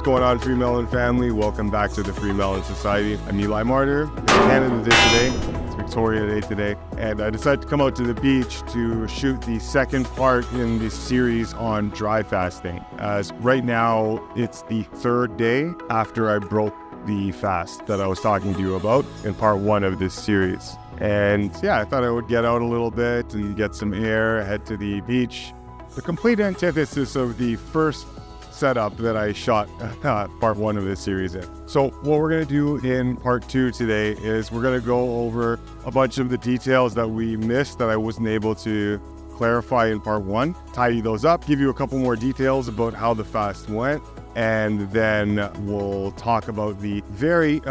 What's going on, FreeMelon family? Welcome back to the FreeMelon Society. I'm Eli Martyr. It's Canada Day today. It's Victoria Day today. And I decided to come out to the beach to shoot the second part in this series on dry fasting. As right now, it's the third day after I broke the fast that I was talking to you about in part one of this series. And yeah, I thought I would get out a little bit and get some air, head to the beach. The complete antithesis of the first setup that I shot part one of this series in. So what we're going to do in part two today is we're going to go over a bunch of the details that we missed that I wasn't able to clarify in part one, tidy those up, give you a couple more details about how the fast went, and then we'll talk about the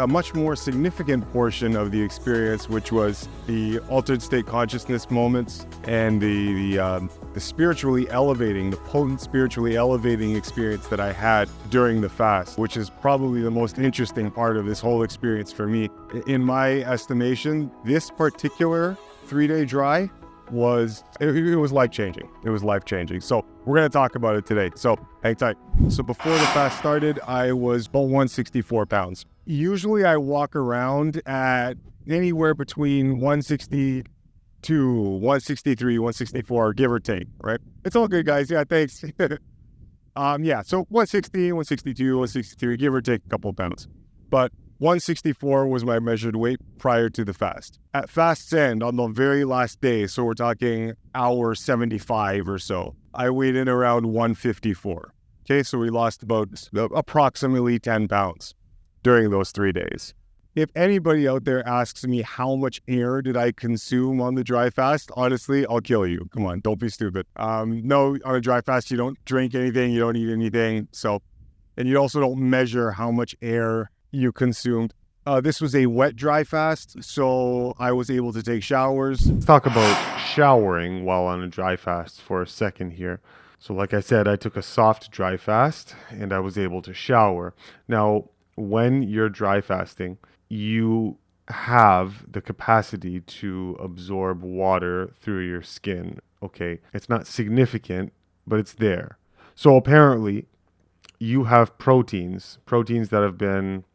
much more significant portion of the experience, which was the altered state consciousness moments and the spiritually elevating, the potent spiritually elevating experience that I had during the fast, which is probably the most interesting part of this whole experience for me. In my estimation, this particular 3-day dry was life-changing. It was life-changing. So we're going to talk about it today. So hang tight. So before the fast started, I was about 164 pounds. Usually I walk around at anywhere between 162, 163, 164, give or take, right? It's all good, guys. Yeah, thanks. So 160, 162, 163, give or take a couple of pounds. But 164 was my measured weight prior to the fast. At fast's end, on the very last day, so we're talking hour 75 or so, I weighed in around 154. Okay, so we lost about approximately 10 pounds during those 3 days. If anybody out there asks me how much air did I consume on the dry fast, honestly, I'll kill you. Come on, don't be stupid. No, on a dry fast, you don't drink anything, you don't eat anything. And you also don't measure how much air you consumed. This was a wet dry fast, so I was able to take showers. Let's talk about showering while on a dry fast for a second here. So like I said, I took a soft dry fast and I was able to shower. Now, when you're dry fasting, you have the capacity to absorb water through your skin. Okay, it's not significant, but it's there. So apparently, you have proteins that have been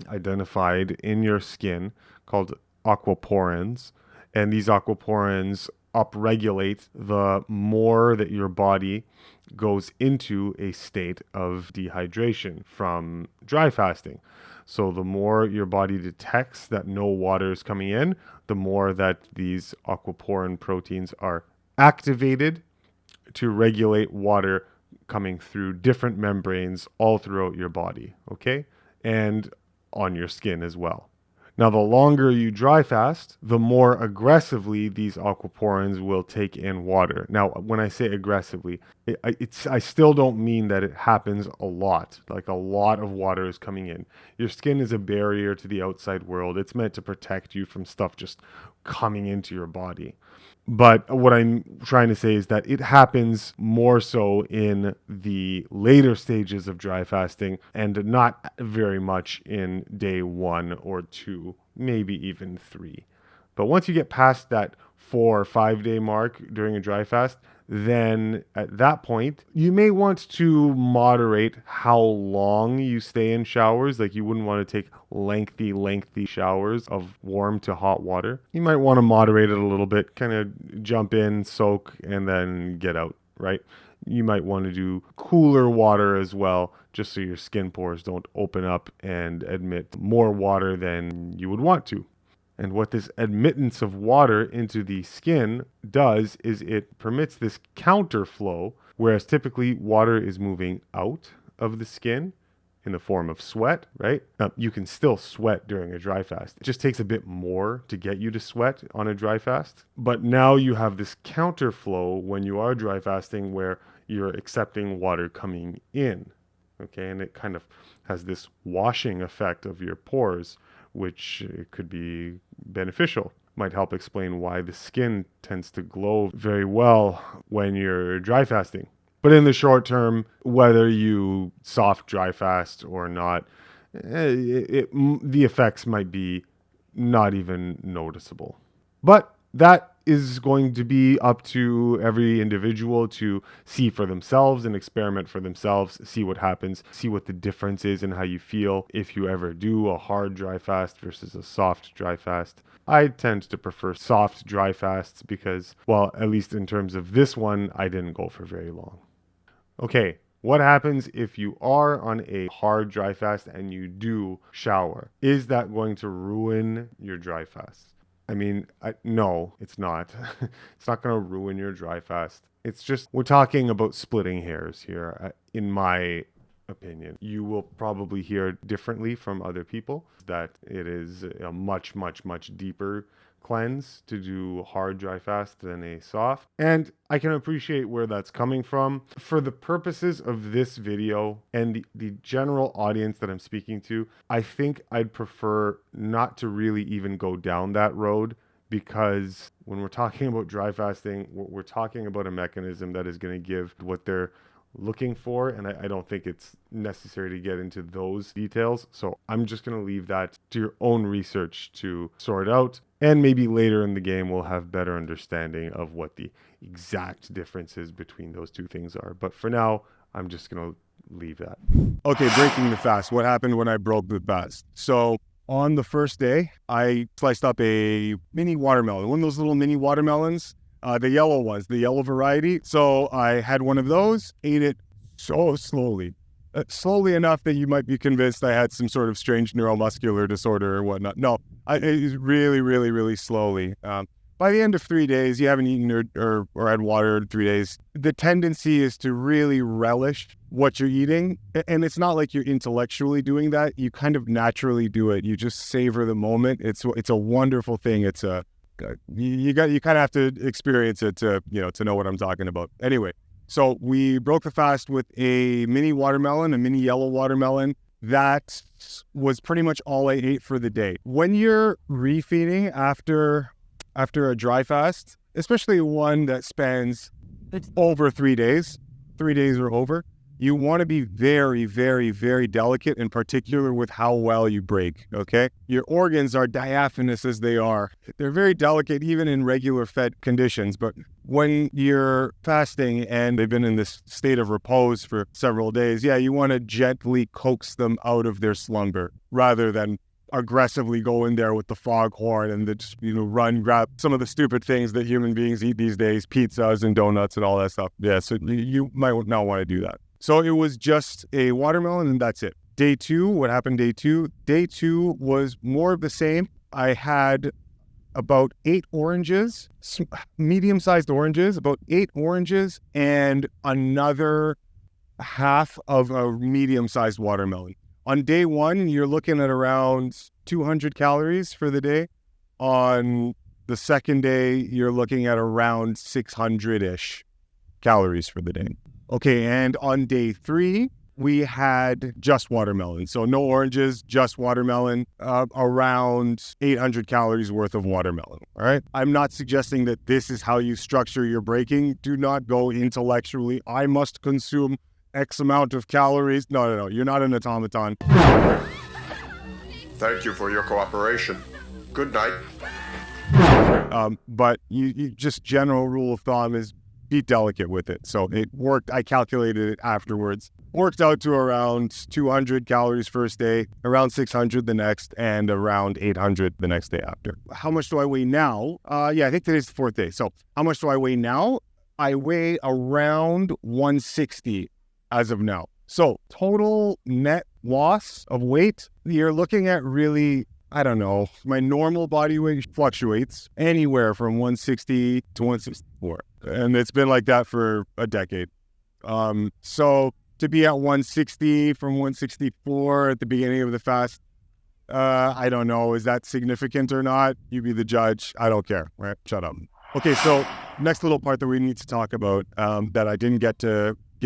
identified in your skin called aquaporins, and these aquaporins upregulate the more that your body goes into a state of dehydration from dry fasting. So the more your body detects that no water is coming in, the more that these aquaporin proteins are activated to regulate water coming through different membranes all throughout your body, okay? And on your skin as well. Now, the longer you dry fast, the more aggressively these aquaporins will take in water. Now, when I say aggressively, I still don't mean that it happens a lot, like a lot of water is coming in. Your skin is a barrier to the outside world. It's meant to protect you from stuff just coming into your body. But what I'm trying to say is that it happens more so in the later stages of dry fasting and not very much in day 1 or 2, maybe even 3. But once you get past that 4 or 5 day mark during a dry fast, then at that point, you may want to moderate how long you stay in showers. Like you wouldn't want to take lengthy showers of warm to hot water. You might want to moderate it a little bit, kind of jump in, soak, and then get out, right? You might want to do cooler water as well, just so your skin pores don't open up and admit more water than you would want to. And what this admittance of water into the skin does is it permits this counterflow, whereas typically water is moving out of the skin in the form of sweat, right? Now, you can still sweat during a dry fast. It just takes a bit more to get you to sweat on a dry fast. But now you have this counterflow when you are dry fasting where you're accepting water coming in, okay? And it kind of has this washing effect of your pores, which could be beneficial. Might help explain why the skin tends to glow very well when you're dry fasting. But in the short term, whether you soft dry fast or not, the effects might be not even noticeable. But that is going to be up to every individual to see for themselves and experiment for themselves, see what happens, see what the difference is in how you feel if you ever do a hard dry fast versus a soft dry fast. I tend to prefer soft dry fasts because, well, at least in terms of this one, I didn't go for very long. Okay, what happens if you are on a hard dry fast and you do shower? Is that going to ruin your dry fast? I mean, no, it's not. It's not going to ruin your dry fast. It's just, we're talking about splitting hairs here, in my opinion. You will probably hear differently from other people that it is a much, much, much deeper cleanse to do hard dry fast than a soft, and I can appreciate where that's coming from. For the purposes of this video and the general audience that I'm speaking to, I think I'd prefer not to really even go down that road, because when we're talking about dry fasting, we're talking about a mechanism that is going to give what they're looking for, and I don't think it's necessary to get into those details. So I'm just going to leave that to your own research to sort out, and maybe later in the game we'll have better understanding of what the exact differences between those two things are. But for now, I'm just going to leave that. Okay, breaking the fast. What happened when I broke the fast? So on the first day, I sliced up a mini watermelon, one of those little mini watermelons. The yellow ones, the yellow variety. So I had one of those, ate it so slowly. Slowly enough that you might be convinced I had some sort of strange neuromuscular disorder or whatnot. No, it was really, really, really slowly. By the end of 3 days, you haven't eaten or had water in 3 days. The tendency is to really relish what you're eating. And it's not like you're intellectually doing that. You kind of naturally do it. You just savor the moment. It's a wonderful thing. It's a you kind of have to experience it to know what I'm talking about. Anyway, so we broke the fast with a mini watermelon, a mini yellow watermelon. That was pretty much all I ate for the day. When you're refeeding after a dry fast, especially one that spans over 3 days, 3 days or over, you want to be very, very, very delicate, in particular with how well you break, okay? Your organs are diaphanous as they are. They're very delicate even in regular fed conditions, but when you're fasting and they've been in this state of repose for several days, yeah, you want to gently coax them out of their slumber rather than aggressively go in there with the foghorn and just run grab some of the stupid things that human beings eat these days, pizzas and donuts and all that stuff. Yeah, so you might not want to do that. So it was just a watermelon and that's it. Day two, what happened day two? Day two was more of the same. I had about 8 oranges, medium-sized oranges, about 8 oranges, and another half of a medium-sized watermelon. On day one, you're looking at around 200 calories for the day. On the second day, you're looking at around 600-ish calories for the day. Okay, and on day 3, we had just watermelon. So no oranges, just watermelon, around 800 calories worth of watermelon, all right? I'm not suggesting that this is how you structure your breaking. Do not go intellectually, I must consume X amount of calories. No, you're not an automaton. Thank you for your cooperation. Good night. But you just general rule of thumb is be delicate with it. So it worked. I calculated it afterwards. Worked out to around 200 calories first day, around 600 the next, and around 800 the next day after. How much do I weigh now? I think today's the 4th day. So how much do I weigh now? I weigh around 160 as of now. So total net loss of weight, you're looking at really, I don't know, my normal body weight fluctuates anywhere from 160 to 164. And it's been like that for a decade. So to be at 160 from 164 at the beginning of the fast, I don't know, is that significant or not? You be the judge. I don't care, right? Shut up. Okay, so next little part that we need to talk about that I didn't get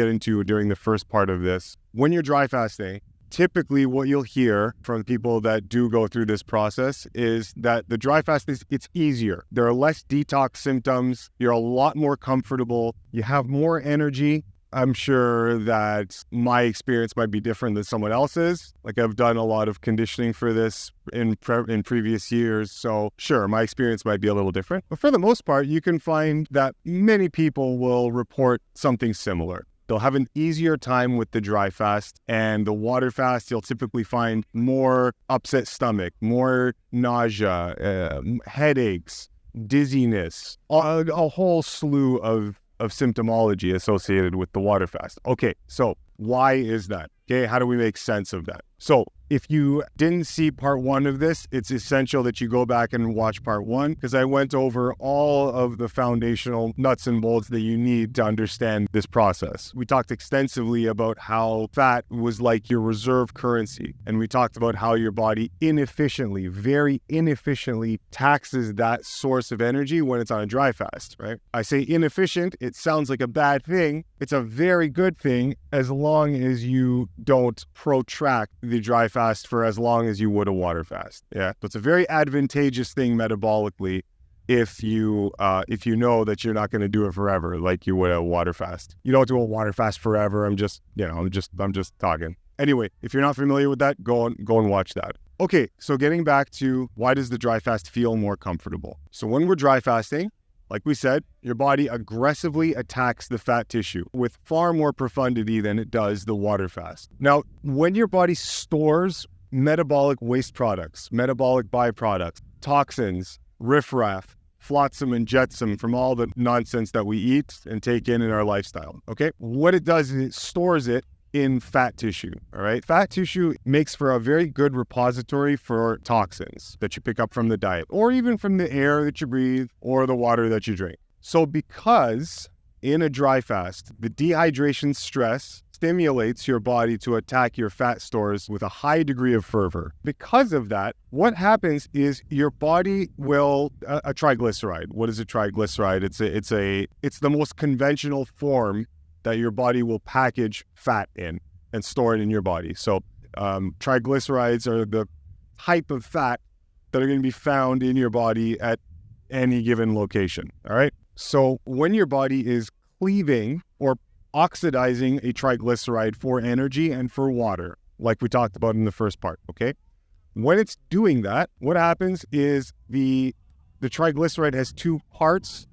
into during the first part of this. When you're dry fasting, typically what you'll hear from people that do go through this process is that the dry fast it's easier. There are less detox symptoms. You're a lot more comfortable. You have more energy. I'm sure that my experience might be different than someone else's. Like, I've done a lot of conditioning for this in previous years. So sure, my experience might be a little different. But for the most part, you can find that many people will report something similar. They'll have an easier time with the dry fast, and the water fast, you'll typically find more upset stomach, more nausea, headaches, dizziness, a whole slew of symptomology associated with the water fast. Okay, so why is that? Okay, how do we make sense of that? So if you didn't see part 1 of this, it's essential that you go back and watch part 1, because I went over all of the foundational nuts and bolts that you need to understand this process. We talked extensively about how fat was like your reserve currency, and we talked about how your body inefficiently, very inefficiently taxes that source of energy when it's on a dry fast, right? I say inefficient, it sounds like a bad thing. It's a very good thing as long as you don't protract the dry fast for as long as you would a water fast. Yeah. So it's a very advantageous thing metabolically if you know that you're not going to do it forever like you would a water fast. You don't do a water fast forever. I'm just talking. Anyway, if you're not familiar with that, go and watch that. Okay, so getting back to why does the dry fast feel more comfortable? So when we're dry fasting, like we said, your body aggressively attacks the fat tissue with far more profundity than it does the water fast. Now, when your body stores metabolic waste products, metabolic byproducts, toxins, riffraff, flotsam and jetsam from all the nonsense that we eat and take in our lifestyle, okay? What it does is it stores it in fat tissue, all right? Fat tissue makes for a very good repository for toxins that you pick up from the diet, or even from the air that you breathe, or the water that you drink. So because in a dry fast, the dehydration stress stimulates your body to attack your fat stores with a high degree of fervor. Because of that, what happens is your body will, a triglyceride. What is a triglyceride? It's the most conventional form that your body will package fat in and store it in your body. So triglycerides are the type of fat that are going to be found in your body at any given location, all right? So when your body is cleaving or oxidizing a triglyceride for energy and for water, like we talked about in the first part, okay? When it's doing that, what happens is the triglyceride has 2 parts.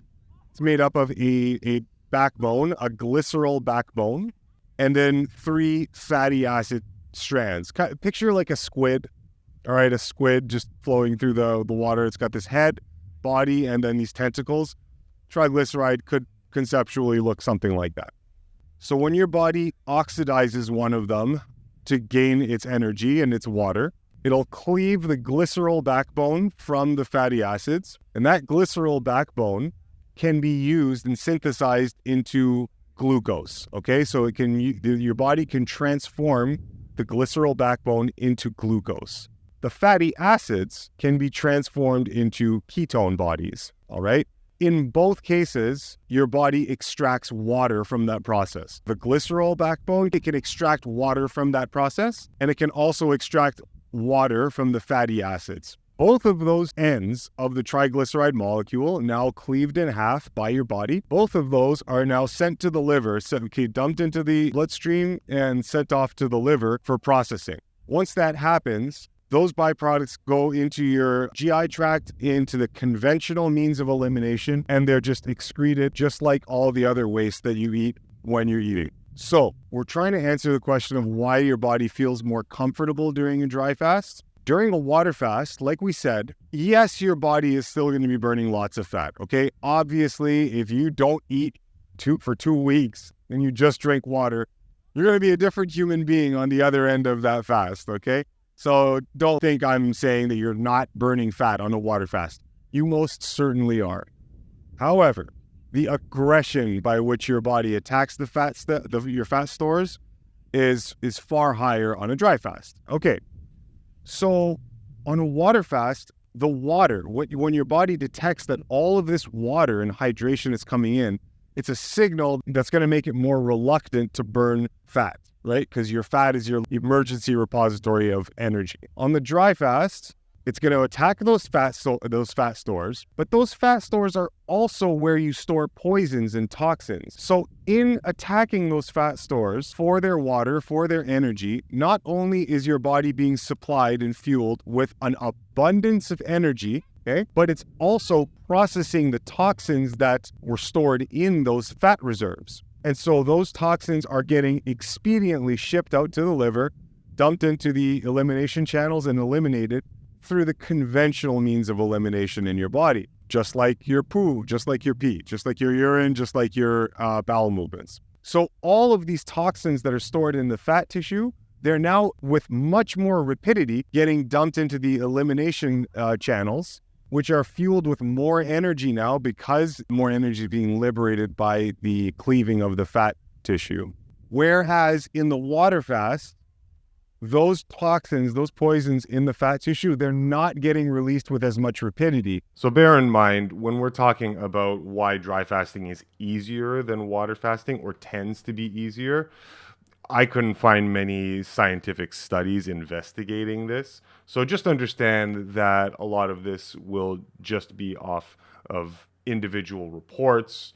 It's made up of a backbone, a glycerol backbone, and then 3 fatty acid strands. Picture like a squid, all right? A squid just flowing through the water. It's got this head, body, and then these tentacles. Triglyceride could conceptually look something like that. So when your body oxidizes one of them to gain its energy and its water, it'll cleave the glycerol backbone from the fatty acids, and that glycerol backbone can be used and synthesized into glucose, okay? So your body can transform the glycerol backbone into glucose. The fatty acids can be transformed into ketone bodies, all right? In both cases, your body extracts water from that process. The glycerol backbone, it can extract water from that process, and it can also extract water from the fatty acids. Both of those ends of the triglyceride molecule, now cleaved in half by your body, both of those are now sent to the liver, dumped into the bloodstream and sent off to the liver for processing. Once that happens, those byproducts go into your GI tract, into the conventional means of elimination, and they're just excreted just like all the other waste that you eat when you're eating. So we're trying to answer the question of why your body feels more comfortable during a dry fast. During a water fast, like we said, yes, your body is still going to be burning lots of fat, okay? Obviously, if you don't eat for 2 weeks and you just drink water, you're going to be a different human being on the other end of that fast, okay? So don't think I'm saying that you're not burning fat on a water fast. You most certainly are. However, the aggression by which your body attacks your fat stores is far higher on a dry fast. Okay. So on a water fast, the water, when your body detects that all of this water and hydration is coming in, it's a signal that's going to make it more reluctant to burn fat, right? Because your fat is your emergency repository of energy. On the dry fast, It's going to attack those fat stores, but those fat stores are also where you store poisons and toxins. So in attacking those fat stores for their water, for their energy, not only is your body being supplied and fueled with an abundance of energy, okay, but it's also processing the toxins that were stored in those fat reserves. And so those toxins are getting expediently shipped out to the liver, dumped into the elimination channels and eliminated through the conventional means of elimination in your body, just like your poo, just like your pee, just like your urine, just like your bowel movements. So all of these toxins that are stored in the fat tissue, they're now with much more rapidity getting dumped into the elimination channels, which are fueled with more energy now because more energy is being liberated by the cleaving of the fat tissue. Whereas in the water fast, those toxins, those poisons in the fat tissue, they're not getting released with as much rapidity. So bear in mind, when we're talking about why dry fasting is easier than water fasting or tends to be easier, I couldn't find many scientific studies investigating this. So just understand that a lot of this will just be off of individual reports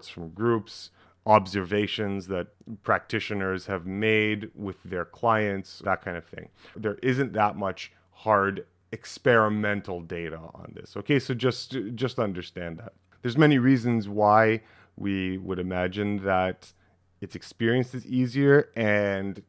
from groups, observations that practitioners have made with their clients, that kind of thing. There isn't that much hard experimental data on this. Okay, so just understand that. There's many reasons why we would imagine that it's experienced as easier, and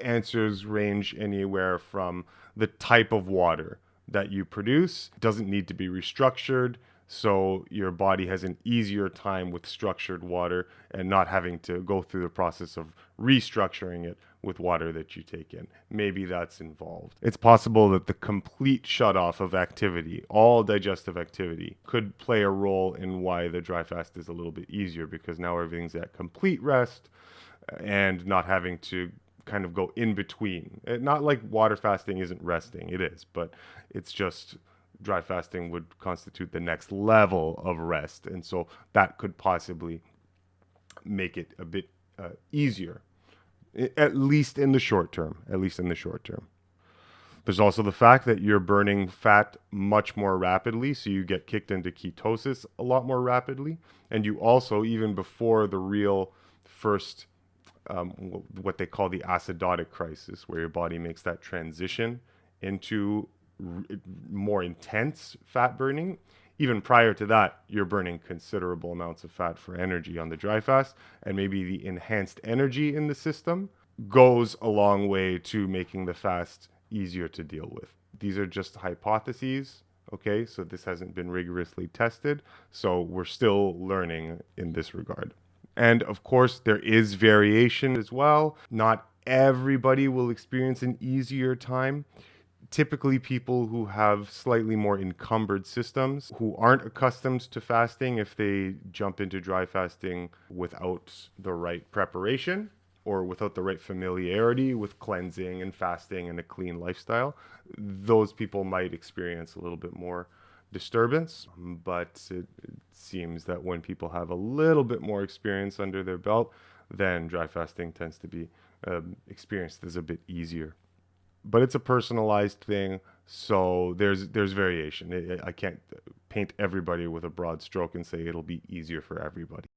answers range anywhere from the type of water that you produce. It doesn't need to be restructured, so your body has an easier time with structured water and not having to go through the process of restructuring it with water that you take in. Maybe that's involved. It's possible that the complete shutoff of activity, all digestive activity, could play a role in why the dry fast is a little bit easier, because now everything's at complete rest and not having to kind of go in between. Not like water fasting isn't resting, it is, but it's just dry fasting would constitute the next level of rest. And so that could possibly make it a bit easier, at least in the short term. There's also the fact that you're burning fat much more rapidly, so you get kicked into ketosis a lot more rapidly. And you also, even before the real first, what they call the acidotic crisis, where your body makes that transition into more intense fat burning, even prior to that, you're burning considerable amounts of fat for energy on the dry fast, and maybe the enhanced energy in the system goes a long way to making the fast easier to deal with. These are just hypotheses, okay? So this hasn't been rigorously tested, so we're still learning in this regard. And of course, there is variation as well. Not everybody will experience an easier time. Typically, people who have slightly more encumbered systems, who aren't accustomed to fasting, if they jump into dry fasting without the right preparation or without the right familiarity with cleansing and fasting and a clean lifestyle, those people might experience a little bit more disturbance. But it seems that when people have a little bit more experience under their belt, then dry fasting tends to be experienced as a bit easier. But it's a personalized thing, so there's variation. I can't paint everybody with a broad stroke and say it'll be easier for everybody.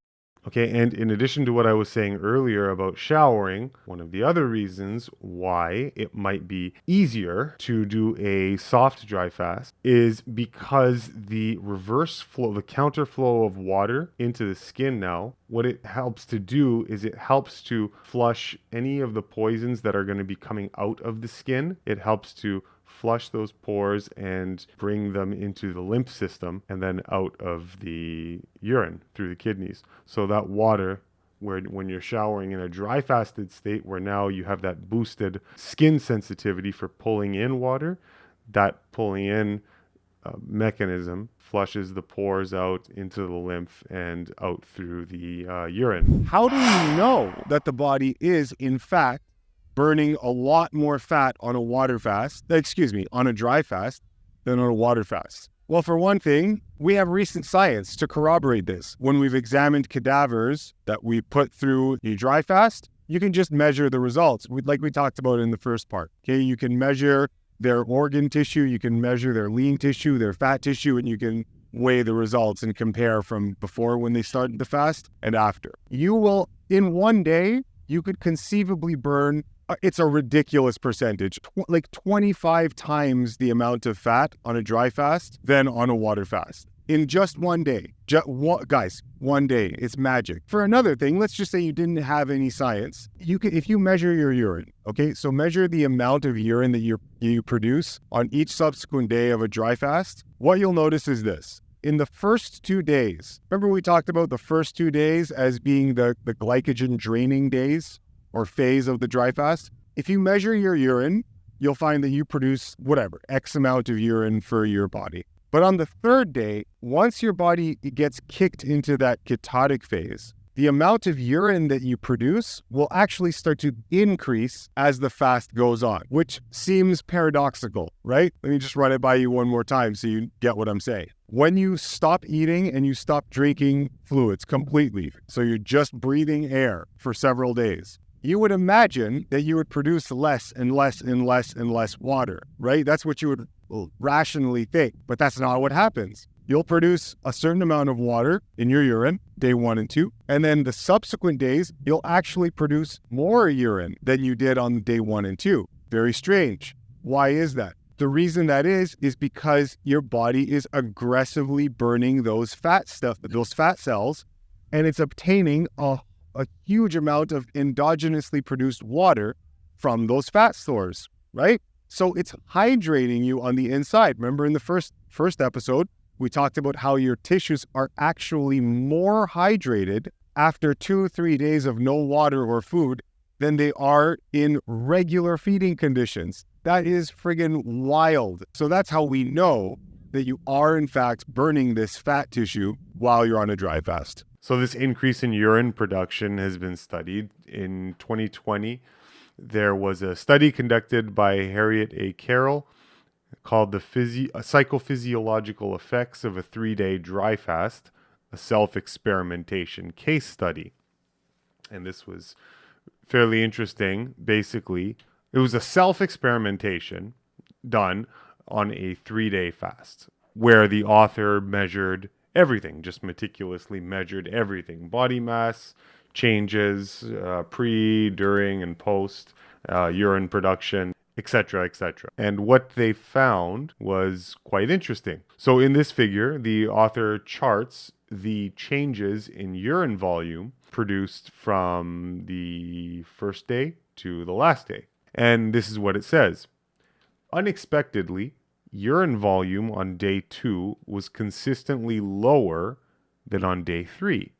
Okay, and in addition to what I was saying earlier about showering, one of the other reasons why it might be easier to do a soft dry fast is because the reverse flow, the counter flow of water into the skin now, what it helps to do is it helps to flush any of the poisons that are going to be coming out of the skin. It helps to flush those pores and bring them into the lymph system and then out of the urine through the kidneys. So that water, where when you're showering in a dry fasted state, where now you have that boosted skin sensitivity for pulling in water, that pulling in mechanism flushes the pores out into the lymph and out through the urine. How do we know that the body is, in fact, burning a lot more fat on a on a dry fast than on a water fast? Well, for one thing, we have recent science to corroborate this. When we've examined cadavers that we put through a dry fast, you can just measure the results, like we talked about in the first part. Okay, you can measure their organ tissue, you can measure their lean tissue, their fat tissue, and you can weigh the results and compare from before when they started the fast and after. You will, in one day, you could conceivably burn, it's a ridiculous percentage, like 25 times the amount of fat on a dry fast than on a water fast. In just one day. Guys, one day. It's magic. For another thing, let's just say you didn't have any science. You can, if you measure your urine, okay? So measure the amount of urine that you produce on each subsequent day of a dry fast. What you'll notice is this. In the first 2 days, remember we talked about the first 2 days as being the glycogen draining days or phase of the dry fast? If you measure your urine, you'll find that you produce whatever, X amount of urine for your body. But on the third day, once your body gets kicked into that ketotic phase, the amount of urine that you produce will actually start to increase as the fast goes on, which seems paradoxical, right? Let me just run it by you one more time so you get what I'm saying. When you stop eating and you stop drinking fluids completely, so you're just breathing air for several days, you would imagine that you would produce less and less and less and less water, right? That's what you would rationally think, but that's not what happens. You'll produce a certain amount of water in your urine, day 1 and 2, and then the subsequent days, you'll actually produce more urine than you did on day 1 and 2. Very strange. Why is that? The reason that is because your body is aggressively burning those fat cells, and it's obtaining a huge amount of endogenously produced water from those fat stores, right? So it's hydrating you on the inside. Remember in the first episode, we talked about how your tissues are actually more hydrated after 2-3 days of no water or food than they are in regular feeding conditions. That is friggin' wild. So that's how we know that you are in fact burning this fat tissue while you're on a dry fast. So this increase in urine production has been studied. In 2020, there was a study conducted by Harriet A. Carroll called the Psychophysiological Effects of a 3-Day Dry Fast, a Self-Experimentation Case Study. And this was fairly interesting. Basically, it was a self-experimentation done on a 3-day fast where the author measured everything, just meticulously measured everything: body mass changes, pre, during, and post, urine production, etc., etc. And what they found was quite interesting. So in this figure, the author charts the changes in urine volume produced from the first day to the last day. And this is what it says. Unexpectedly, urine volume on day 2 was consistently lower than on day 3.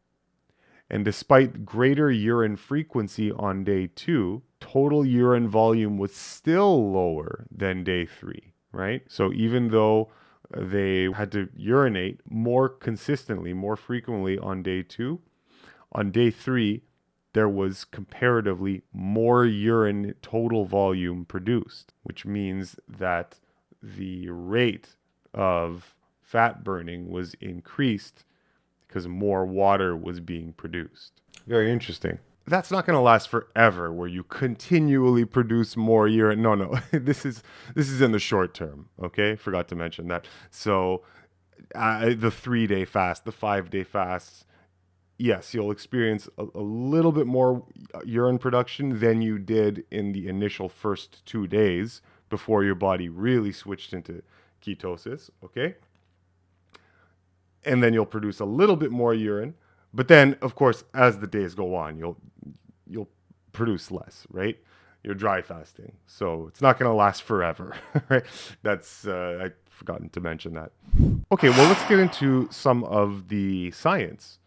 And despite greater urine frequency on day 2, total urine volume was still lower than day 3, right? So even though they had to urinate more consistently, more frequently on day 2, on day 3, there was comparatively more urine total volume produced, which means that the rate of fat burning was increased because more water was being produced. Very interesting. That's not going to last forever, where you continually produce more urine. No. This is in the short term, okay? Forgot to mention that. So the 3-day fast, the 5-day fast, yes, you'll experience a little bit more urine production than you did in the initial first 2 days before your body really switched into ketosis, okay? And then you'll produce a little bit more urine. But then, of course, as the days go on, you'll produce less, right? You're dry fasting. So it's not going to last forever, right? That's, I've forgotten to mention that. Okay, well, let's get into some of the science,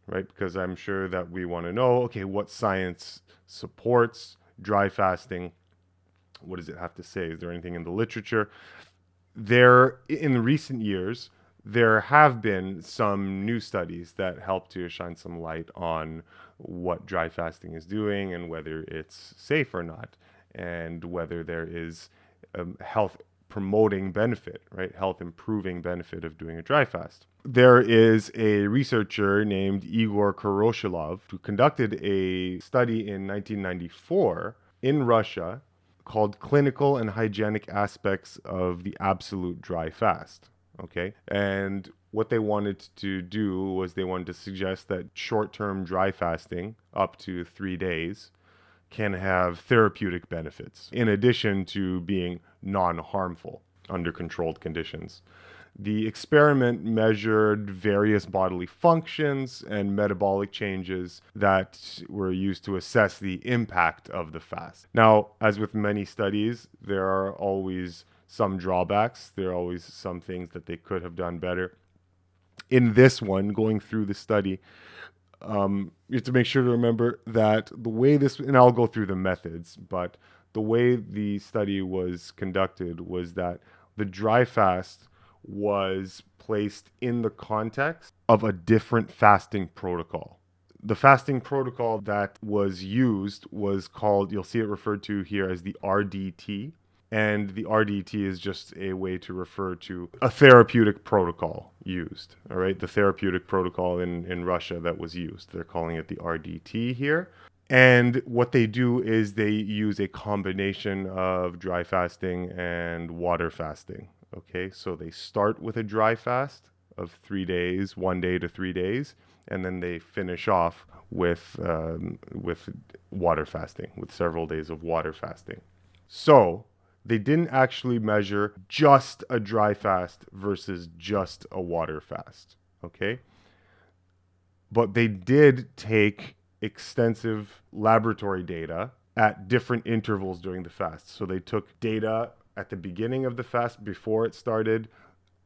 right? Because I'm sure that we want to know, okay, what science supports dry fasting? What does it have to say? Is there anything in the literature? In recent years, there have been some new studies that help to shine some light on what dry fasting is doing and whether it's safe or not, and whether there is health promoting benefit, right? Health improving benefit of doing a dry fast. There is a researcher named Igor Koroshilov who conducted a study in 1994 in Russia called Clinical and Hygienic Aspects of the Absolute Dry Fast. Okay. And what they wanted to do was they wanted to suggest that short-term dry fasting, up to 3 days, can have therapeutic benefits in addition to being non-harmful under controlled conditions. The experiment measured various bodily functions and metabolic changes that were used to assess the impact of the fast. Now, as with many studies, there are always some drawbacks. There are always some things that they could have done better. In this one, going through the study, you have to make sure to remember that the way this, and I'll go through the methods, but the way the study was conducted was that the dry fast was placed in the context of a different fasting protocol. The fasting protocol that was used was called, you'll see it referred to here as the RDT. And the RDT is just a way to refer to a therapeutic protocol used. All right, the therapeutic protocol in Russia that was used. They're calling it the RDT here. And what they do is they use a combination of dry fasting and water fasting. Okay, so they start with a dry fast of 3 days, 1 day to 3 days, and then they finish off with water fasting, with several days of water fasting. So they didn't actually measure just a dry fast versus just a water fast, okay? But they did take extensive laboratory data at different intervals during the fast. So they took data at the beginning of the fast before it started,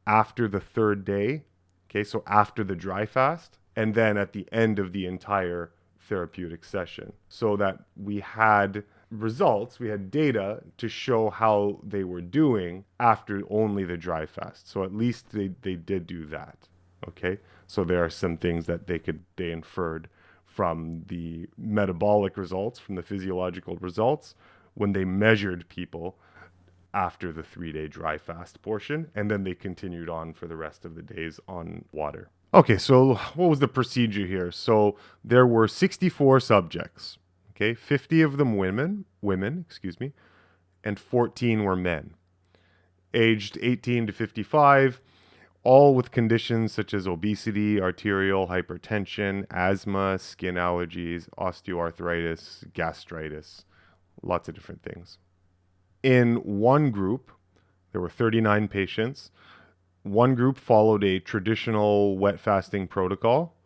after the 3rd day, okay, so after the dry fast, and then at the end of the entire therapeutic session, so that we had results, we had data to show how they were doing after only the dry fast. So at least they did do that. Okay. So there are some things that they inferred from the metabolic results, from the physiological results, when they measured people after the 3-day dry fast portion, and then they continued on for the rest of the days on water. Okay, so what was the procedure here? So there were 64 subjects. Okay, 50 of them women, and 14 were men, aged 18 to 55, all with conditions such as obesity, arterial hypertension, asthma, skin allergies, osteoarthritis, gastritis, lots of different things. In one group, there were 39 patients. One group followed a traditional wet fasting protocol.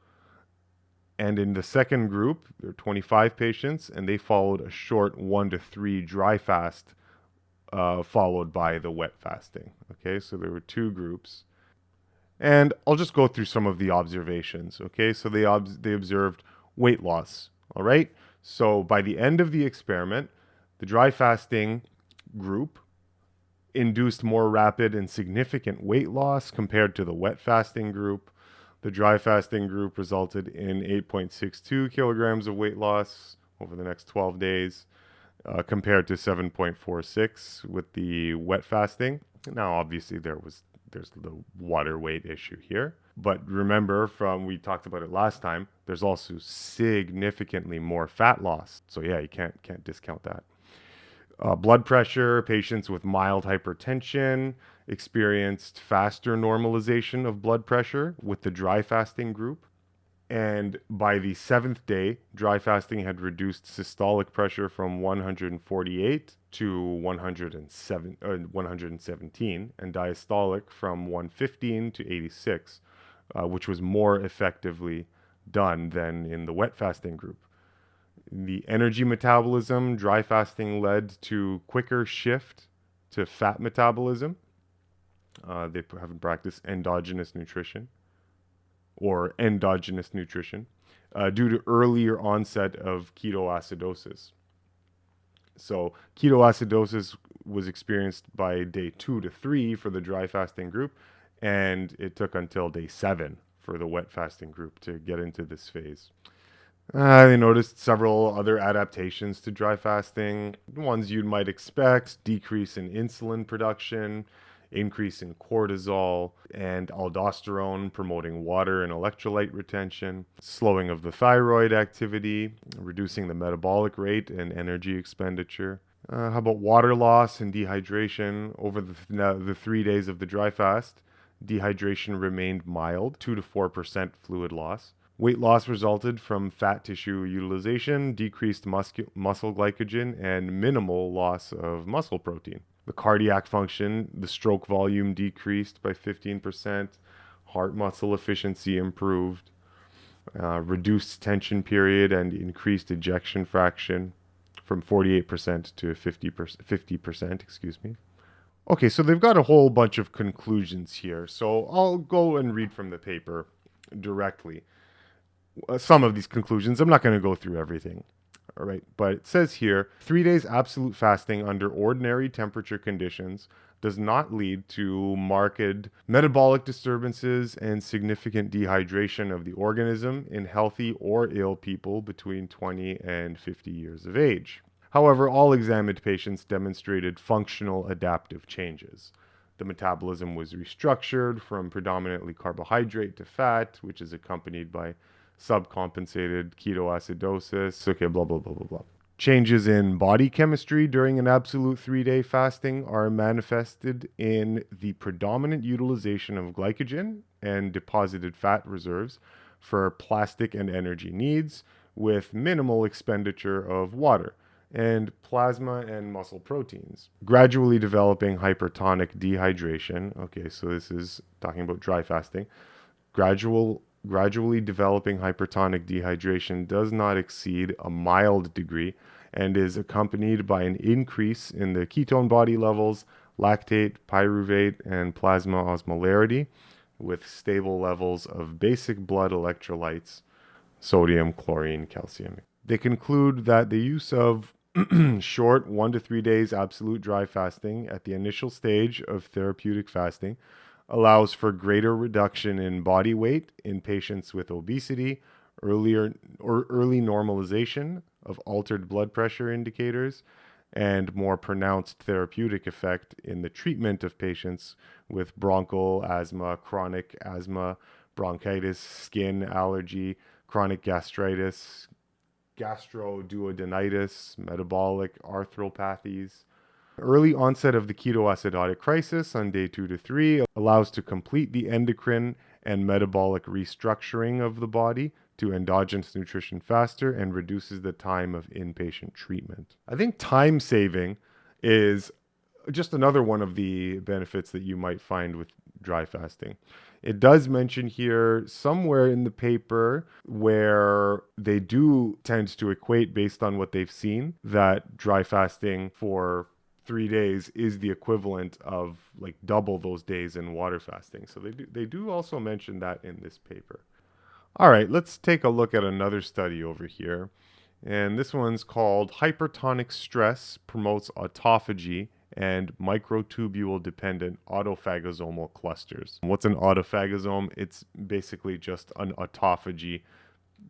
And in the second group, there were 25 patients, and they followed a short 1 to 3 dry fast, followed by the wet fasting. Okay, so there were 2 groups. And I'll just go through some of the observations. Okay, so they observed weight loss. All right, so by the end of the experiment, the dry fasting group induced more rapid and significant weight loss compared to the wet fasting group. The dry fasting group resulted in 8.62 kilograms of weight loss over the next 12 days, compared to 7.46 with the wet fasting. Now, obviously, there's the water weight issue here. But remember, we talked about it last time, there's also significantly more fat loss. So yeah, you can't discount that. Blood pressure, patients with mild hypertension experienced faster normalization of blood pressure with the dry fasting group. And by the 7th day, dry fasting had reduced systolic pressure from 148 to 117, and diastolic from 115 to 86, which was more effectively done than in the wet fasting group. The energy metabolism, dry fasting led to quicker shift to fat metabolism. They haven't practiced endogenous nutrition due to earlier onset of ketoacidosis. So ketoacidosis was experienced by day 2 to 3 for the dry fasting group, and it took until day 7 for the wet fasting group to get into this phase. They noticed several other adaptations to dry fasting, ones you might expect: decrease in insulin production, increase in cortisol and aldosterone, promoting water and electrolyte retention, slowing of the thyroid activity, reducing the metabolic rate and energy expenditure. How about water loss and dehydration over the 3 days of the dry fast? Dehydration remained mild, 2 to 4% fluid loss. Weight loss resulted from fat tissue utilization, decreased muscle glycogen, and minimal loss of muscle protein. The cardiac function, the stroke volume decreased by 15%, heart muscle efficiency improved, reduced tension period and increased ejection fraction from 48% to 50%, excuse me. Okay, so they've got a whole bunch of conclusions here. So I'll go and read from the paper directly. Some of these conclusions, I'm not going to go through everything. All right, but it says here 3 days absolute fasting under ordinary temperature conditions does not lead to marked metabolic disturbances and significant dehydration of the organism in healthy or ill people between 20 and 50 years of age. However, all examined patients demonstrated functional adaptive changes. The metabolism was restructured from predominantly carbohydrate to fat, which is accompanied by subcompensated ketoacidosis. Okay, blah, blah, blah, blah, blah. Changes in body chemistry during an absolute 3-day fasting are manifested in the predominant utilization of glycogen and deposited fat reserves for plastic and energy needs, with minimal expenditure of water and plasma and muscle proteins. Gradually developing hypertonic dehydration. Okay, so this is talking about dry fasting. Gradually developing hypertonic dehydration does not exceed a mild degree and is accompanied by an increase in the ketone body levels, lactate, pyruvate, and plasma osmolarity, with stable levels of basic blood electrolytes, sodium, chlorine, calcium. They conclude that the use of short 1 to 3 days absolute dry fasting at the initial stage of therapeutic fasting allows for greater reduction in body weight in patients with obesity, early normalization of altered blood pressure indicators, and more pronounced therapeutic effect in the treatment of patients with bronchial asthma, chronic asthma, bronchitis, skin allergy, chronic gastritis, gastroduodenitis, metabolic arthropathies. Early onset of the ketoacidotic crisis on day 2 to 3 allows to complete the endocrine and metabolic restructuring of the body to endogenous nutrition faster and reduces the time of inpatient treatment. I think time saving is just another one of the benefits that you might find with dry fasting. It does mention here somewhere in the paper where they do tend to equate based on what they've seen that dry fasting for 3 days is the equivalent of like double those days in water fasting. So they do also mention that in this paper. All right, let's take a look at another study over here. And this one's called Hypertonic Stress Promotes Autophagy and Microtubule-Dependent Autophagosomal Clusters. What's an autophagosome? It's basically just an autophagy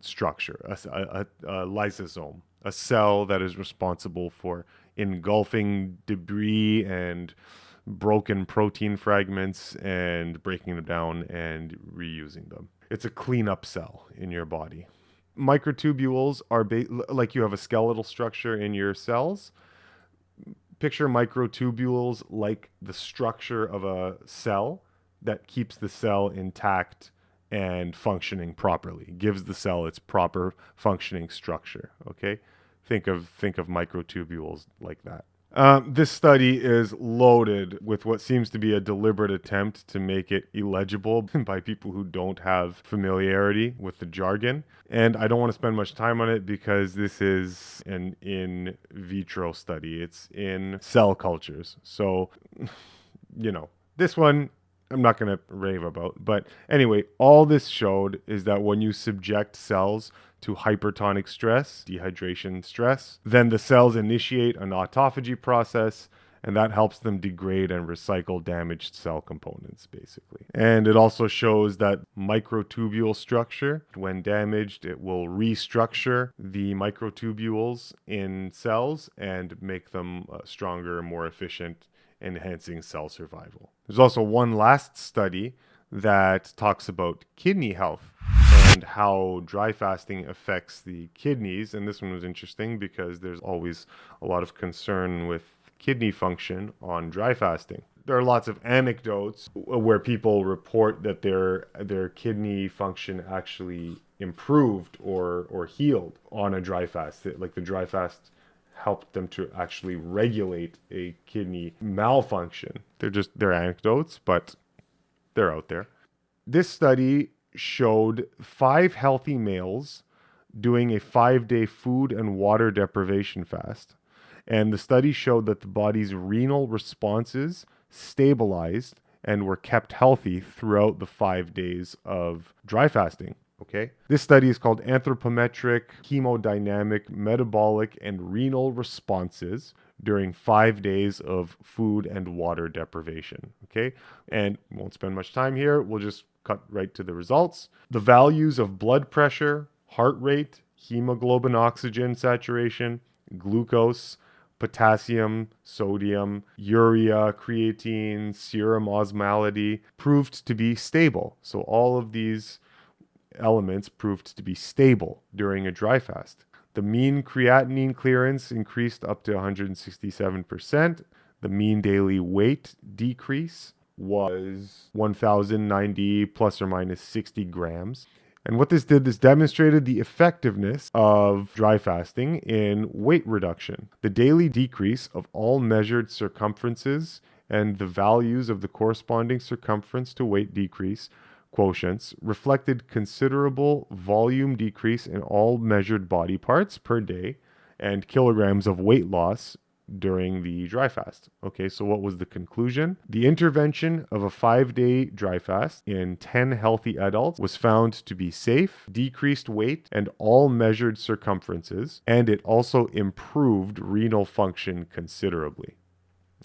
structure, a lysosome, a cell that is responsible for engulfing debris and broken protein fragments and breaking them down and reusing them. It's a cleanup cell in your body. Microtubules are like you have a skeletal structure in your cells. Picture microtubules like the structure of a cell that keeps the cell intact and functioning properly, gives the cell its proper functioning structure. Okay, think of microtubules like that. This study is loaded with what seems to be a deliberate attempt to make it illegible by people who don't have familiarity with the jargon. And I don't want to spend much time on it because this is an in vitro study. It's in cell cultures. So, this one I'm not going to rave about. But anyway, all this showed is that when you subject cells to hypertonic stress, dehydration stress, then the cells initiate an autophagy process, and that helps them degrade and recycle damaged cell components, basically. And it also shows that microtubule structure, when damaged, it will restructure the microtubules in cells and make them stronger, more efficient, enhancing cell survival. There's also one last study that talks about kidney health. and how dry fasting affects the kidneys. And this one was interesting because there's always a lot of concern with kidney function on dry fasting. There are lots of anecdotes where people report that their kidney function actually improved or healed on a dry fast. Like the dry fast helped them to actually regulate a kidney malfunction. They're anecdotes, but they're out there. This study showed 5 healthy males doing a 5-day food and water deprivation fast. And the study showed that the body's renal responses stabilized and were kept healthy throughout the 5 days of dry fasting. Okay. This study is called Anthropometric Hemodynamic Metabolic and Renal Responses during 5 days of food and water deprivation. Okay. And we won't spend much time here. We'll just cut right to the results. The values of blood pressure, heart rate, hemoglobin oxygen saturation, glucose, potassium, sodium, urea, creatine, serum osmolality proved to be stable. So all of these elements proved to be stable during a dry fast. The mean creatinine clearance increased up to 167%. The mean daily weight decrease was 1,090 plus or minus 60 grams. And what this did, this demonstrated the effectiveness of dry fasting in weight reduction. The daily decrease of all measured circumferences and the values of the corresponding circumference to weight decrease quotients reflected considerable volume decrease in all measured body parts per day and kilograms of weight loss during the dry fast. Okay, so what was the conclusion? The intervention of a 5-day dry fast in 10 healthy adults was found to be safe, decreased weight and all measured circumferences, and it also improved renal function considerably.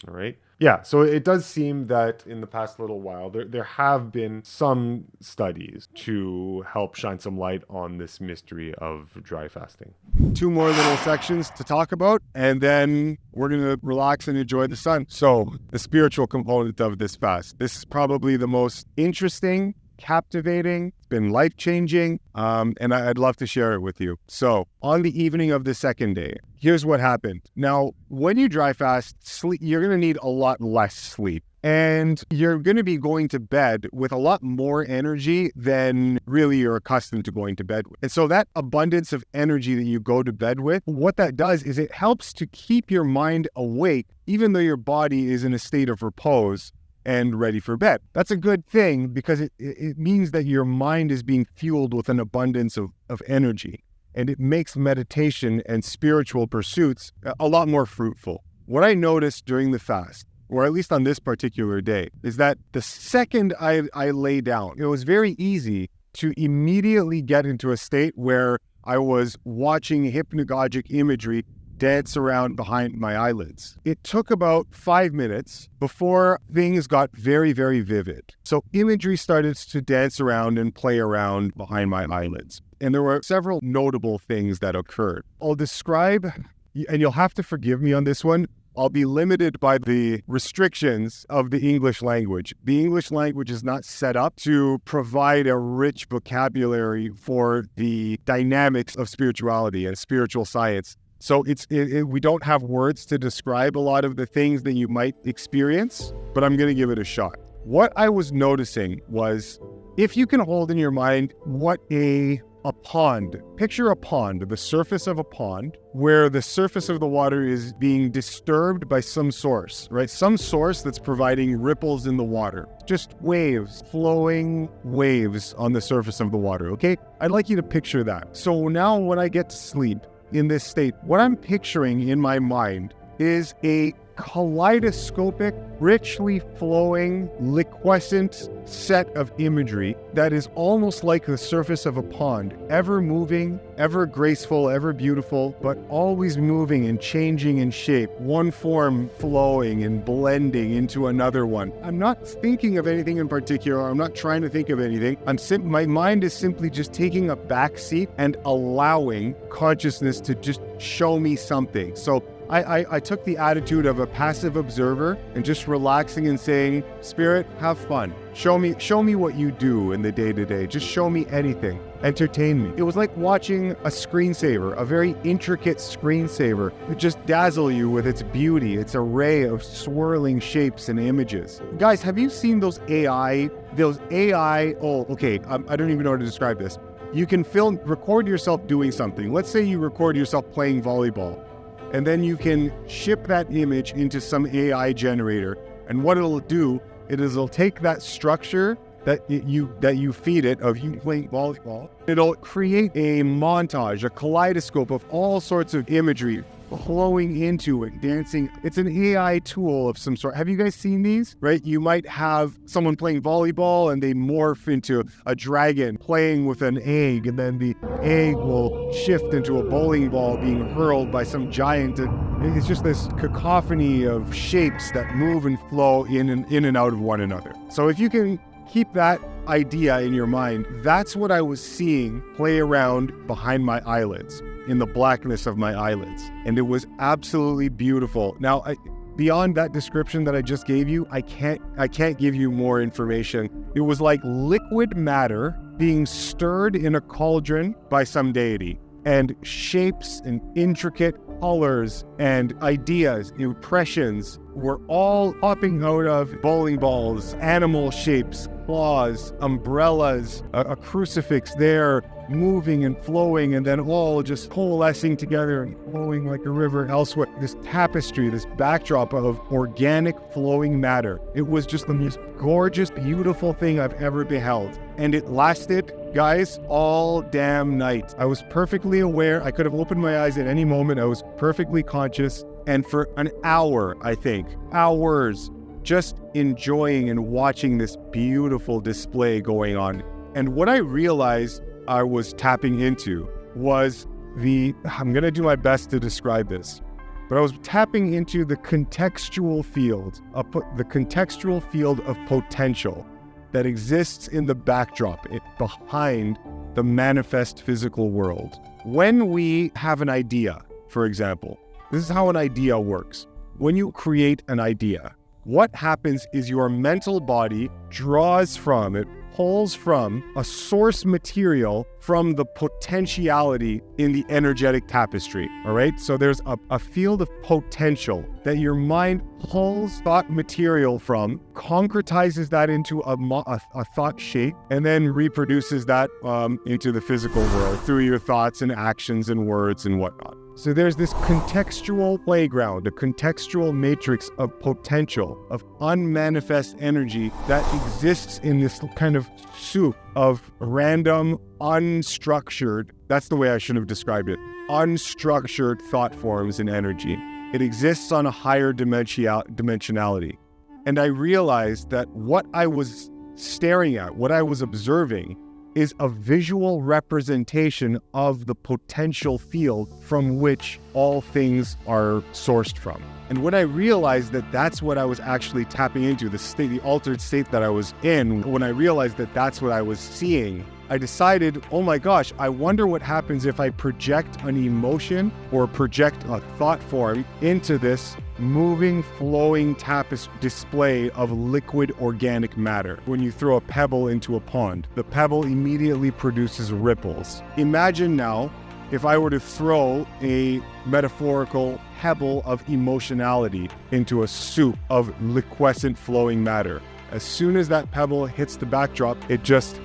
All right. Yeah, so it does seem that in the past little while, there have been some studies to help shine some light on this mystery of dry fasting. 2 more little sections to talk about, and then we're going to relax and enjoy the sun. So the spiritual component of this fast. This is probably the most interesting, captivating, it's been life-changing, and I'd love to share it with you. So on the evening of the second day, here's what happened. Now, when you dry fast, you're going to need a lot less sleep. And you're going to be going to bed with a lot more energy than really you're accustomed to going to bed with. And so that abundance of energy that you go to bed with, what that does is it helps to keep your mind awake, even though your body is in a state of repose and ready for bed. That's a good thing because it means that your mind is being fueled with an abundance of energy. And it makes meditation and spiritual pursuits a lot more fruitful. What I noticed during the fast, or at least on this particular day, is that the second I lay down, it was very easy to immediately get into a state where I was watching hypnagogic imagery dance around behind my eyelids. It took about 5 minutes before things got very, very vivid. So imagery started to dance around and play around behind my eyelids. And there were several notable things that occurred. I'll describe, and you'll have to forgive me on this one, I'll be limited by the restrictions of the English language. The English language is not set up to provide a rich vocabulary for the dynamics of spirituality and spiritual science. So we don't have words to describe a lot of the things that you might experience, but I'm going to give it a shot. What I was noticing was, if you can hold in your mind what a pond, picture a pond, the surface of a pond, where the surface of the water is being disturbed by some source, right? Some source that's providing ripples in the water. Just waves, flowing waves on the surface of the water, okay? I'd like you to picture that. So now when I get to sleep in this state, what I'm picturing in my mind is a kaleidoscopic, richly flowing, liquescent set of imagery that is almost like the surface of a pond, ever moving, ever graceful, ever beautiful, but always moving and changing in shape, one form flowing and blending into another one. I'm not thinking of anything in particular. I'm not trying to think of anything. My mind is simply just taking a back seat and allowing consciousness to just show me something. So I took the attitude of a passive observer and just relaxing and saying, Spirit, have fun. Show me what you do in the day-to-day. Just show me anything. Entertain me. It was like watching a screensaver, a very intricate screensaver that just dazzle you with its beauty, its array of swirling shapes and images. Guys, have you seen those AI, oh, okay, I don't even know how to describe this. You can record yourself doing something. Let's say you record yourself playing volleyball. And then you can ship that image into some AI generator. And what it'll do, it'll take that structure that you feed it of you playing volleyball. It'll create a montage, a kaleidoscope of all sorts of imagery flowing into it, dancing. It's an AI tool of some sort. Have you guys seen these? Right? You might have someone playing volleyball and they morph into a dragon playing with an egg, and then the egg will shift into a bowling ball being hurled by some giant. It's just this cacophony of shapes that move and flow in and out of one another. So if you can keep that idea in your mind, that's what I was seeing play around behind my eyelids, in the blackness of my eyelids. And it was absolutely beautiful. Now, beyond that description that I just gave you, I can't give you more information. It was like liquid matter being stirred in a cauldron by some deity, and shapes and intricate colors and ideas, impressions were all popping out of bowling balls, animal shapes, claws, umbrellas, a crucifix there, moving and flowing, and then all just coalescing together and flowing like a river elsewhere. This tapestry, this backdrop of organic flowing matter. It was just the most gorgeous, beautiful thing I've ever beheld. And it lasted, guys, all damn night. I was perfectly aware. I could have opened my eyes at any moment. I was perfectly conscious. And for an hour, I think, hours, just enjoying and watching this beautiful display going on. And what I realized I was tapping into was I'm going to do my best to describe this, but I was tapping into the contextual field of potential that exists in the backdrop, behind the manifest physical world. When we have an idea, for example, this is how an idea works. When you create an idea, what happens is your mental body pulls from a source material from the potentiality in the energetic tapestry, all right? So there's a field of potential that your mind pulls thought material from, concretizes that into a thought shape, and then reproduces that into the physical world through your thoughts and actions and words and whatnot. So there's this contextual playground, a contextual matrix of potential, of unmanifest energy that exists in this kind of soup of random, unstructured, that's the way I should have described it, unstructured thought forms and energy. It exists on a higher dimensionality. And I realized that what I was staring at, what I was observing, is a visual representation of the potential field from which all things are sourced from. And when I realized that that's what I was actually tapping into, the altered state that I was in, when I realized that that's what I was seeing, I decided, oh my gosh, I wonder what happens if I project an emotion or project a thought form into this moving, flowing display of liquid organic matter. When you throw a pebble into a pond, the pebble immediately produces ripples. Imagine now if I were to throw a metaphorical pebble of emotionality into a soup of liquescent flowing matter. As soon as that pebble hits the backdrop, it just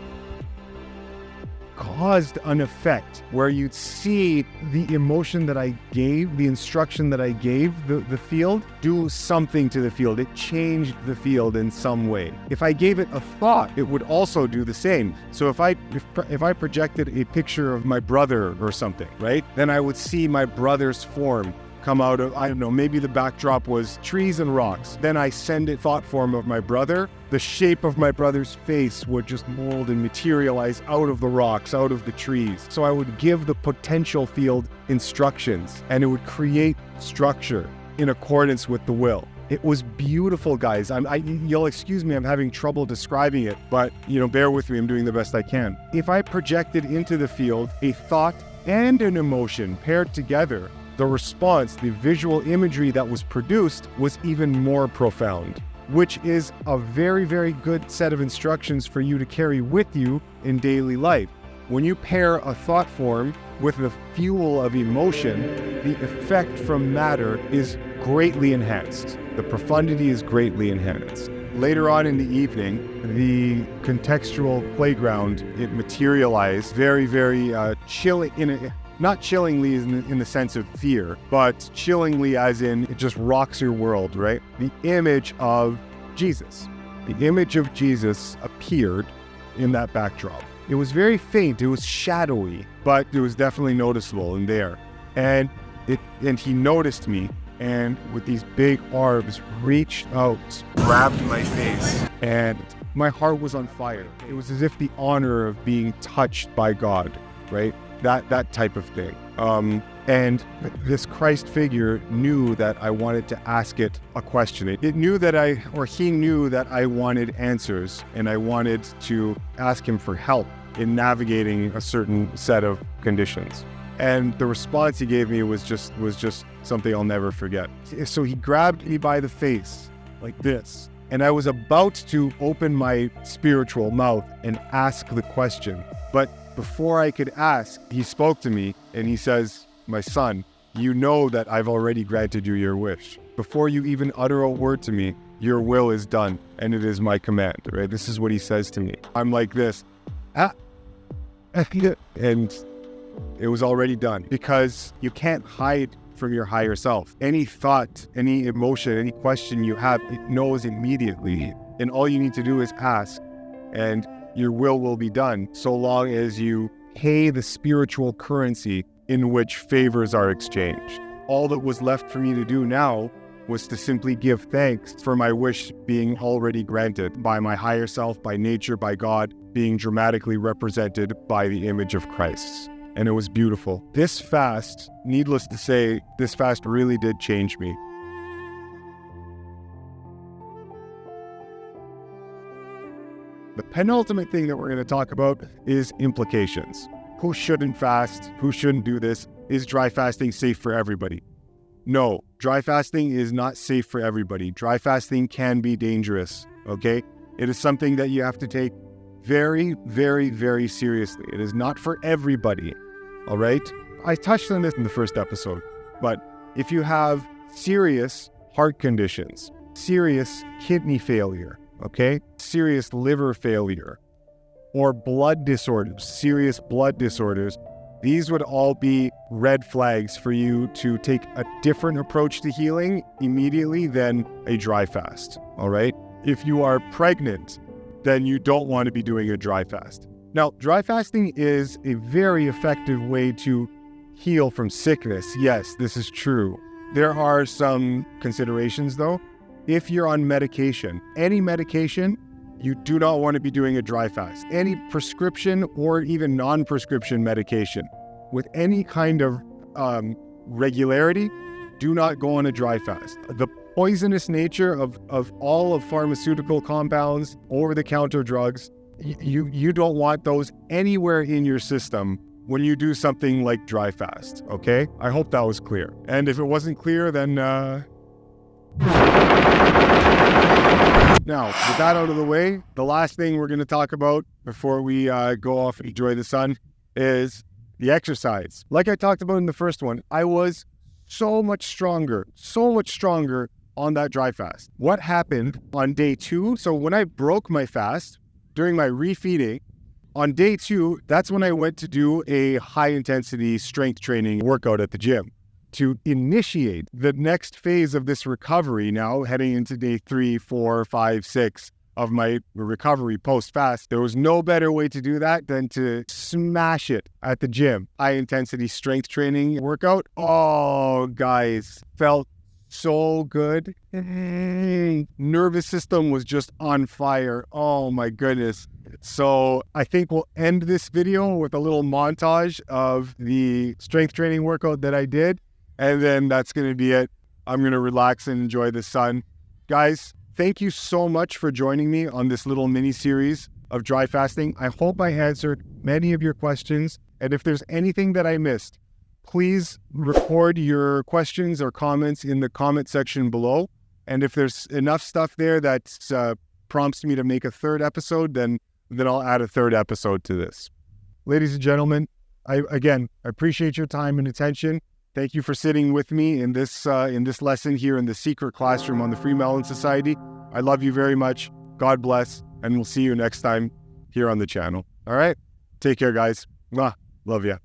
caused an effect where you'd see the emotion that I gave, the instruction that I gave the field, do something to the field. It changed the field in some way. If I gave it a thought, it would also do the same. So if I projected a picture of my brother or something, right, then I would see my brother's form come out of, I don't know, maybe the backdrop was trees and rocks. Then I send it thought form of my brother. The shape of my brother's face would just mold and materialize out of the rocks, out of the trees. So I would give the potential field instructions and it would create structure in accordance with the will. It was beautiful, guys. You'll excuse me, I'm having trouble describing it, but bear with me, I'm doing the best I can. If I projected into the field a thought and an emotion paired together, the response, the visual imagery that was produced was even more profound, which is a very, very good set of instructions for you to carry with you in daily life. When you pair a thought form with the fuel of emotion, the effect from matter is greatly enhanced. The profundity is greatly enhanced. Later on in the evening, the contextual playground, it materialized very, very chilling, not chillingly in the sense of fear, but chillingly as in it just rocks your world, right? The image of Jesus. The image of Jesus appeared in that backdrop. It was very faint, it was shadowy, but it was definitely noticeable in there. And he noticed me, and with these big arms reached out, grabbed my face, and my heart was on fire. It was as if the honor of being touched by God, right? That type of thing. And this Christ figure knew that I wanted to ask it a question. It knew that he knew that I wanted answers, and I wanted to ask him for help in navigating a certain set of conditions. And the response he gave me was just something I'll never forget. So he grabbed me by the face like this, and I was about to open my spiritual mouth and ask the question. But before I could ask, he spoke to me and he says, "My son, you know that I've already granted you your wish. Before you even utter a word to me, your will is done, and it is my command," right? This is what he says to me. I'm like this, and it was already done, because you can't hide from your higher self. Any thought, any emotion, any question you have, it knows immediately. And all you need to do is ask, and your will be done, so long as you pay the spiritual currency in which favors are exchanged. All that was left for me to do now was to simply give thanks for my wish being already granted by my higher self, by nature, by God, being dramatically represented by the image of Christ. And it was beautiful. This fast, needless to say, this fast really did change me. The penultimate thing that we're going to talk about is implications. Who shouldn't fast? Who shouldn't do this? Is dry fasting safe for everybody? No, dry fasting is not safe for everybody. Dry fasting can be dangerous, okay? It is something that you have to take very, very, very seriously. It is not for everybody, all right? I touched on this in the first episode, but if you have serious heart conditions, serious kidney failure, okay, serious liver failure, or blood disorders, serious blood disorders, these would all be red flags for you to take a different approach to healing immediately than a dry fast, all right? If you are pregnant, then you don't want to be doing a dry fast. Now, dry fasting is a very effective way to heal from sickness. Yes, this is true. There are some considerations though. If you're on medication, any medication, you do not want to be doing a dry fast. Any prescription or even non-prescription medication with any kind of regularity, do not go on a dry fast. The poisonous nature of all of pharmaceutical compounds, over-the-counter drugs, you don't want those anywhere in your system when you do something like dry fast, okay? I hope that was clear. And if it wasn't clear, then Now, with that out of the way, the last thing we're going to talk about before we go off and enjoy the sun is the exercise. Like I talked about in the first one, I was so much stronger on that dry fast. What happened on day 2? So when I broke my fast during my refeeding, on day 2, that's when I went to do a high-intensity strength training workout at the gym to initiate the next phase of this recovery now, heading into day 3, 4, 5, 6 of my recovery post-fast. There was no better way to do that than to smash it at the gym. High-intensity strength training workout. Oh, guys, felt so good. Nervous system was just on fire. Oh my goodness. So I think we'll end this video with a little montage of the strength training workout that I did. And then that's going to be it. I'm going to relax and enjoy the sun. Guys, thank you so much for joining me on this little mini series of dry fasting. I hope I answered many of your questions. And if there's anything that I missed, please record your questions or comments in the comment section below. And if there's enough stuff there that prompts me to make a third episode, then I'll add a third episode to this. Ladies and gentlemen, I appreciate your time and attention. Thank you for sitting with me in this lesson here in the secret classroom on the FreeMelon Society. I love you very much. God bless, and we'll see you next time here on the channel. All right? Take care, guys. Mwah. Love ya.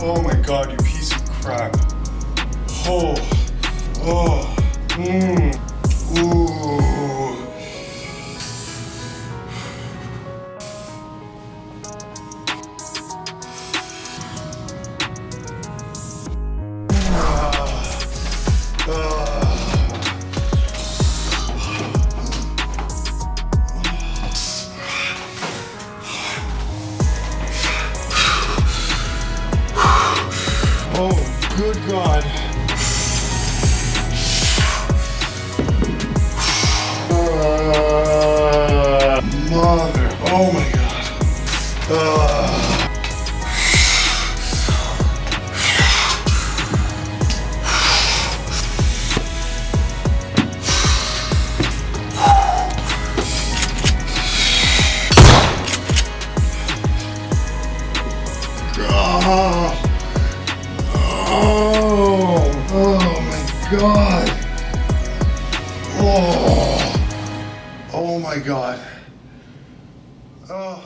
Oh my God, you piece of crap. Oh, ooh. Oh, good God. Mother, oh my God. Oh my God. Oh my God. Oh.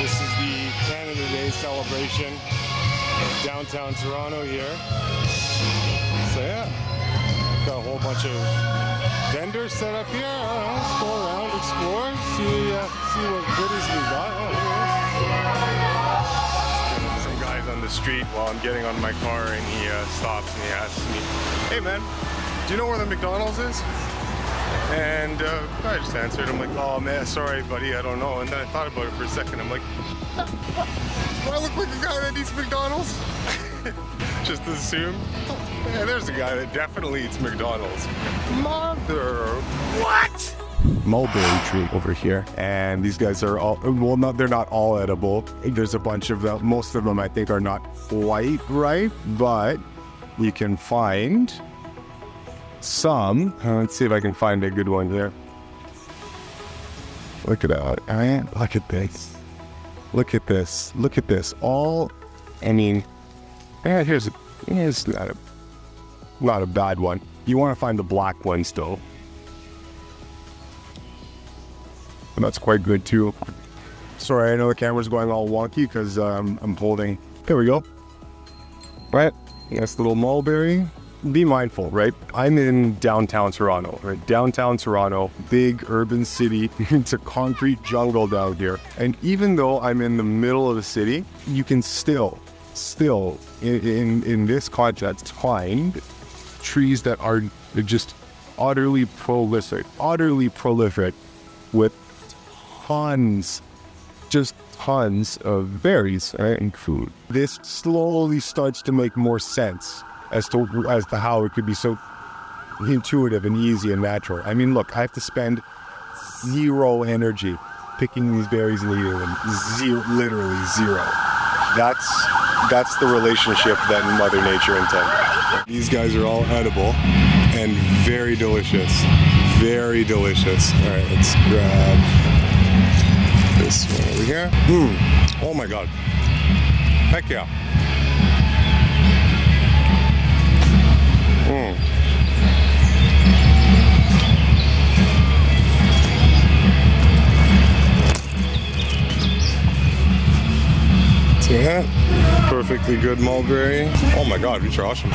This is the Canada Day celebration, downtown Toronto here. So yeah, got a whole bunch of vendors set up here. I don't know, let's go around, explore, see what goodies we got. Oh, look at this. Some guys on the street while I'm getting on my car, and he stops and he asks me, "Hey man, do you know where the McDonald's is?" And I just answered. I'm like, "Oh man, sorry buddy, I don't know." And then I thought about it for a second. I'm like, do I look like a guy that eats McDonald's? Just assume. Yeah, there's a guy that definitely eats McDonald's. Mother, what? Mulberry tree over here, and these guys are all, well, they're not all edible. There's a bunch of them. Most of them I think are not quite ripe, but you can find some. Let's see if I can find a good one there. Look at that. Right? Look at this. Look at this. Look at this. All, I mean, here's not a bad one. You want to find the black one still. And that's quite good too. Sorry, I know the camera's going all wonky because I'm holding. There we go. Right? Nice little mulberry. Be mindful, right? I'm in downtown Toronto, right? Downtown Toronto, big urban city. It's a concrete jungle down here. And even though I'm in the middle of the city, you can still in this context find trees that are just utterly prolific with tons of berries, right, and food. This slowly starts to make more sense as to how it could be so intuitive and easy and natural. I mean, look, I have to spend zero energy picking these berries and eating them. Literally zero. That's the relationship that Mother Nature intended. These guys are all edible and very delicious. Very delicious. All right, let's grab this one over here. Oh my God. Heck yeah. See that? Perfectly good mulberry. Oh my God, these are awesome.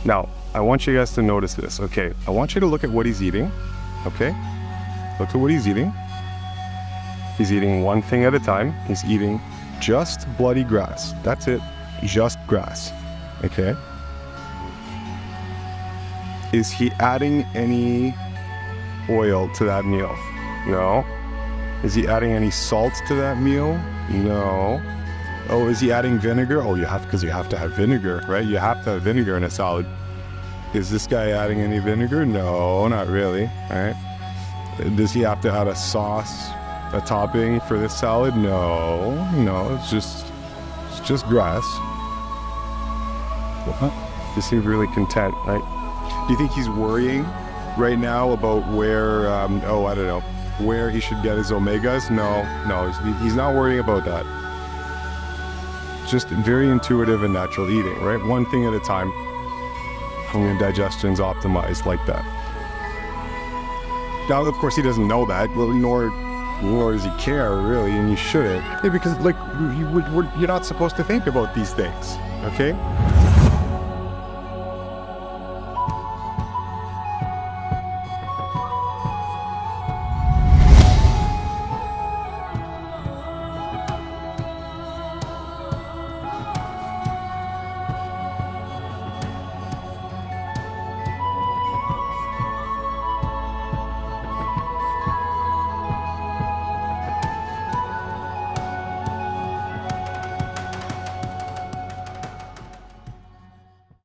Now, I want you guys to notice this, okay? I want you to look at what he's eating, okay? Look at what he's eating. He's eating one thing at a time. He's eating just bloody grass. That's it, just grass, okay? Is he adding any oil to that meal? No. Is he adding any salt to that meal? No. Oh, is he adding vinegar? Oh, because you have to have vinegar, right? You have to have vinegar in a salad. Is this guy adding any vinegar? No, not really, all right? Does he have to add a sauce, a topping for this salad? No, it's just grass. What? He seems really content, right? Do you think he's worrying right now about where, I don't know, where he should get his omegas? No, he's not worrying about that. Just very intuitive and natural eating, right? One thing at a time, and your digestion's optimized like that. Now, of course, he doesn't know that, well, nor does he care, really, and you shouldn't. Yeah, because, like, you're not supposed to think about these things, okay?